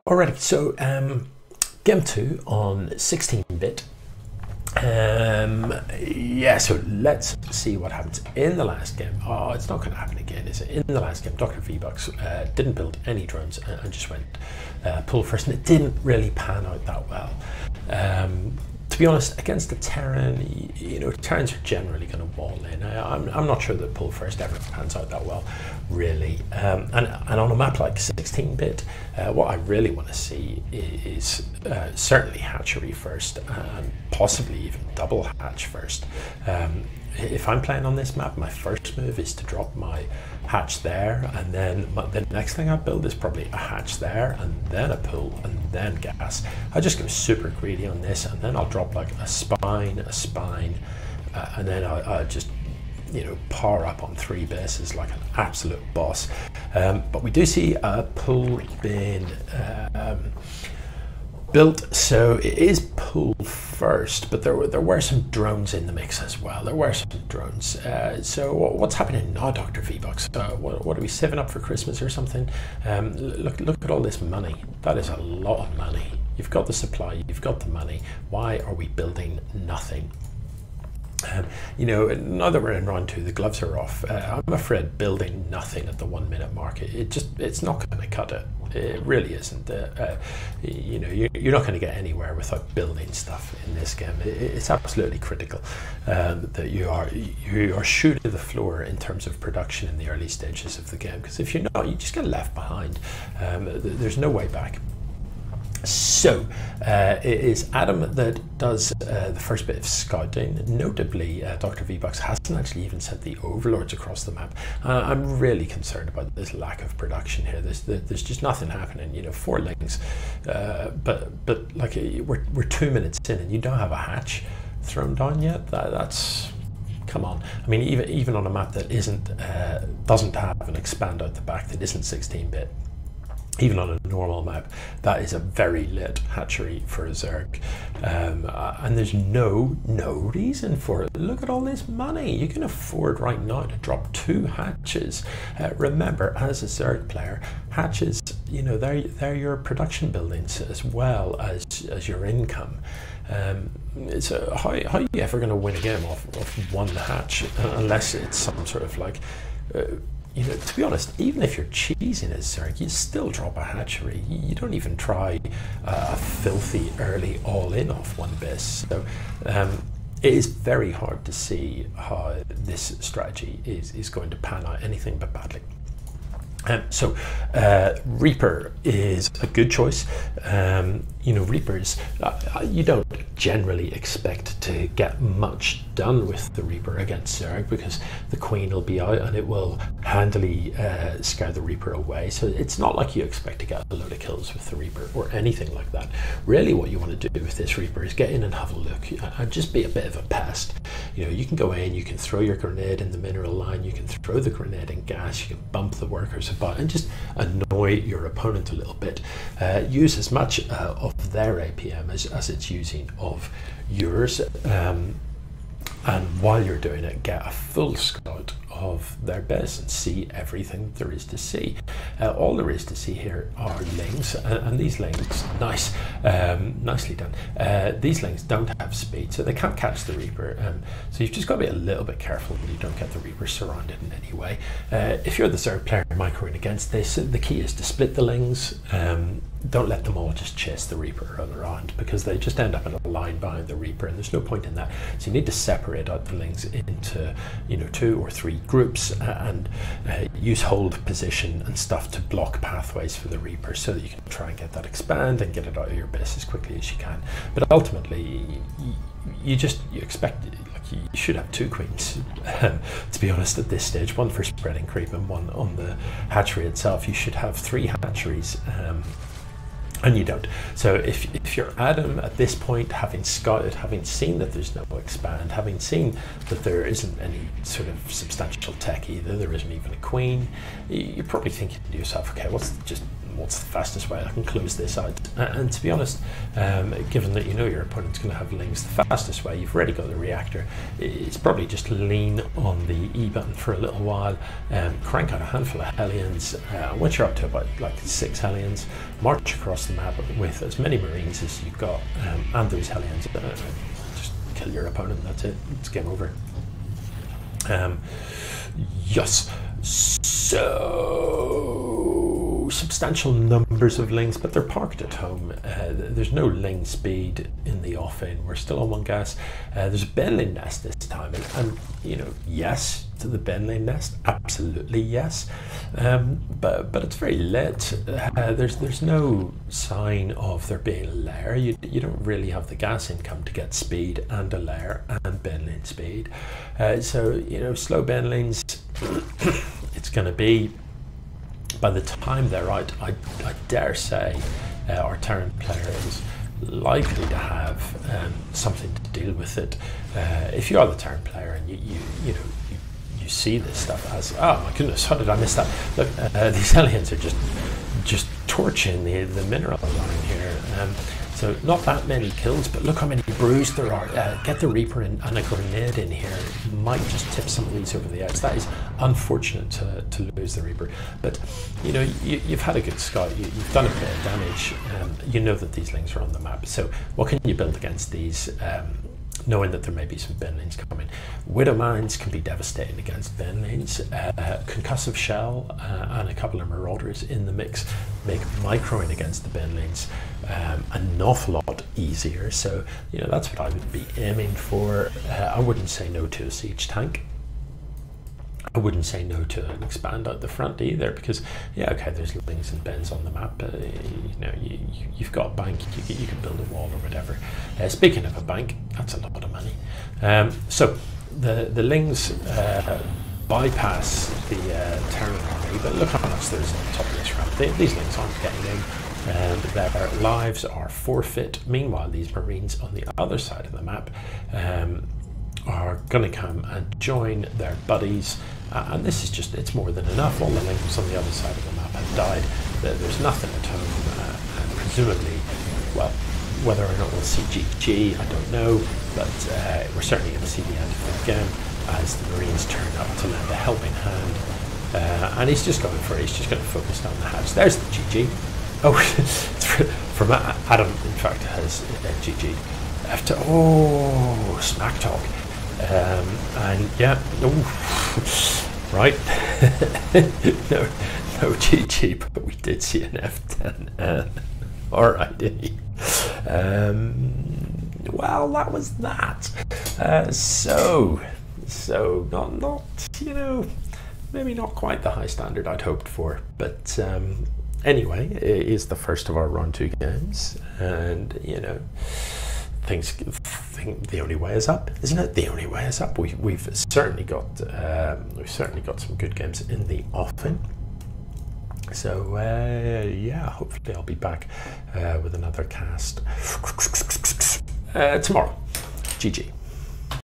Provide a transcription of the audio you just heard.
Alrighty, so game 2 on 16-bit. Yeah, so let's see what happens in the last game. Oh, it's not going to happen again, is it? In the last game, DrVBucks didn't build any drones and just went pull first, and it didn't really pan out that well. To be honest, against the Terran, you know, Terrans are generally going to wall in. I'm not sure that pull first ever pans out that well, really. And on a map like 16-bit, what I really want to see is certainly hatchery first, and possibly even double hatch first. If I'm playing on this map, my first move is to drop my hatch there, and then the next thing I build is probably a hatch there, and then a pull, and then gas. I just go super greedy on this, and then I'll drop like a spine, and then I'll just, you know, power up on 3 bases like an absolute boss. But we do see a pull being built, so it is pull first, but there were some drones in the mix as well. There were some drones. So what's happening now, DrVBucks? What are we saving up for Christmas or something? Look at all this money. That is a lot of money. You've got the supply, you've got the money. Why are we building nothing? You know, now that we're in round 2, the gloves are off. I'm afraid building nothing at the 1 minute mark, it's not going to cut it. It really isn't. You know, you're not going to get anywhere without building stuff in this game. It's absolutely critical that you are shooting to the floor in terms of production in the early stages of the game, because if you're not, you just get left behind. There's no way back. So it is Adam that does the first bit of scouting. Notably, DrVBucks hasn't actually even sent the overlords across the map. I'm really concerned about this lack of production here. There's just nothing happening. You know, 4 lings, but like we're 2 minutes in and you don't have a hatch thrown down yet. That's, come on. I mean, even on a map that doesn't have an expand out the back, that isn't 16-bit. Even on a normal map, that is a very lit hatchery for a Zerg, and there's no reason for it. Look at all this money. You can afford right now to drop 2 hatches. Remember, as a Zerg player, hatches, you know, they're your production buildings as well as your income. So how are you ever going to win a game off 1 hatch, unless it's some sort of like you know, to be honest, even if you're cheesing as Zerg, you still drop a hatchery. You don't even try a filthy early all-in off 1 base. So it is very hard to see how this strategy is going to pan out anything but badly. So Reaper is a good choice. You know, Reapers, you don't generally expect to get much done with the Reaper against Zerg, because the Queen will be out and it will handily scare the Reaper away. So it's not like you expect to get a load of kills with the Reaper or anything like that. Really what you want to do with this Reaper is get in and have a look and just be a bit of a pest. You know, you can go in, you can throw your grenade in the mineral line, you can throw the grenade in gas, you can bump the workers about and just annoy your opponent a little bit. Use as much of their APM as it's using of yours, and while you're doing it, get a full scout of their base and see everything there is to see. All there is to see here are lings, and these lings, nice, nicely done. These lings don't have speed, so they can't catch the Reaper. So you've just got to be a little bit careful when you don't get the Reaper surrounded in any way. If you're the Zerg player microing against this, the key is to split the lings. Don't let them all just chase the Reaper around, because they just end up in a line behind the Reaper, and there's no point in that. So you need to separate out the lings into, you know, 2 or 3 groups, and use hold position and stuff to block pathways for the Reaper, so that you can try and get that expand and get it out of your base as quickly as you can. But ultimately, you expect, like, you should have 2 queens, to be honest, at this stage. 1 for spreading creep and 1 on the hatchery itself. You should have 3 hatcheries. And you don't. So if you're Adam at this point, having scouted, having seen that there's no expand, having seen that there isn't any sort of substantial tech either, there isn't even a queen, you're probably thinking to yourself, okay, what's just what's the fastest way I can close this out? And to be honest, given that you know your opponent's going to have lings, the fastest way, you've already got a reactor, it's probably just lean on the E button for a little while, crank out a handful of Hellions. Once you're up to about like 6 Hellions, march across the map with as many Marines as you've got, and those Hellions. Just kill your opponent, that's it, it's game over. Yes, so substantial numbers of lings, but they're parked at home. There's no ling speed in the off-in. We're still on 1 gas. There's a Benling nest this time, and you know, yes to the Benling nest, absolutely yes. But it's very lit. There's no sign of there being a lair. You don't really have the gas income to get speed and a lair and Benling speed. So you know, slow Benlings. It's going to be, by the time they're out, I dare say our Terran player is likely to have something to deal with it. If you are the Terran player and you see this stuff as, oh my goodness, how did I miss that? Look, these aliens are just torching the mineral line here. So not that many kills, but look how many brews there are. Get the Reaper and a grenade in here. You might just tip some of these over the edge. That is unfortunate to lose the Reaper. But you know, you've had a good scout. You've done a bit of damage. You know that these lings are on the map. So what can you build against these? Knowing that there may be some Benlings coming. Widow Mines can be devastating against Benlings. Concussive Shell and a couple of Marauders in the mix make microing against the Benlings an awful lot easier. So, you know, that's what I would be aiming for. I wouldn't say no to a siege tank. I wouldn't say no to an expand out the front either, because yeah, okay, there's lings and bends on the map. You know, you've got a bank. You can build a wall or whatever. Speaking of a bank, that's a lot of money. So the lings bypass the Terran army, but look how much there's on top of this ramp. These lings aren't getting in. Their lives are forfeit. Meanwhile, these Marines on the other side of the map are going to come and join their buddies, and this is just, it's more than enough. All the lings on the other side of the map have died. There's nothing at home, and presumably, well, whether or not we'll see GG, I don't know, but we're certainly going to see the end of the game as the Marines turn up to lend a helping hand, and he's just going for it. He's just going to focus down the hatch. There's the GG. Oh, from Adam, in fact, has GG. After, oh, smack talk. And yeah, right. no GG, but we did see an F10. Alrighty. Well, that was that. So not you know, maybe not quite the high standard I'd hoped for, but anyway, it is the first of our round 2 games, and you know, the only way is up, isn't it? The only way is up. We've certainly got some good games in the offing. So yeah, hopefully I'll be back with another cast tomorrow. GG.